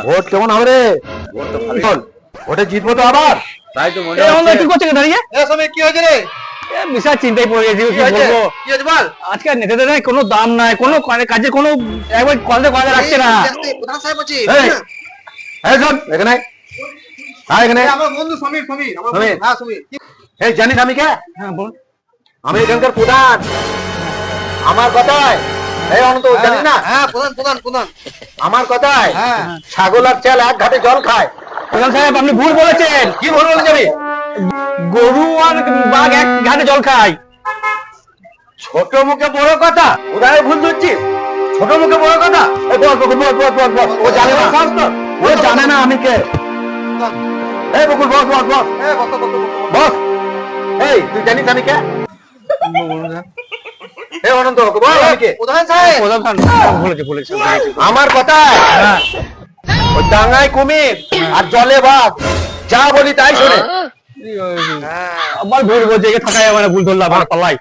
Vote কেমন হবে রে? ভোট তো ভালো। ভোটে জিতবো তো আবার। তাই তো মনে কি করছে দাঁড়িয়ে? কি হয়েছে রে? বিশাল চিন্তায় পড়ে গেছি, কি বলবো। কি হয়েছে বল? আজকাল নেতাদের নাই কোনো দাম নাই, কোনো কাজে কোনো একবার কথা রাখছে না। প্রধান সাহেব বলছি। এই শোন এখানে এখানে আমার বন্ধু সমীর সমীর। হ্যাঁ সমীর। এই জানিস আমি কে? হ্যাঁ বল। আমি এখানকার প্রধান। আমার কথায় এই অনন্ত জানিস না? হ্যাঁ প্রধান। আমার কথায় হ্যাঁ। ছাগল আর চাল এক ঘাটে জল খায়। প্রধান সাহেব আপনি ভুল বলেছেন। কি ভুল বলে যাবি? গরু আর বাঘ এক ঘাটে জল খায়। ছোট মুখে বড় কথা, উদাহরণ ভুল ধরছিস। ছোট মুখে বড় কথা। এই বল বল বল বল বল বল। ও জানে না। ও জানে না আমি কে। এই বকুল বস বস বস বস। এই তুই জানিস আমি কে? এই অনন্ত বল আমি কে? প্রধান সাহেব। প্রধান বলেছে। আমার কথা ওই ডাঙায় কুমির আর জলে বাঘ, যা বলি তাই শোনে। আমার ভুল বলছে, থাকা যাবে না, ভুল ধরলাম আমার পাল্লাই।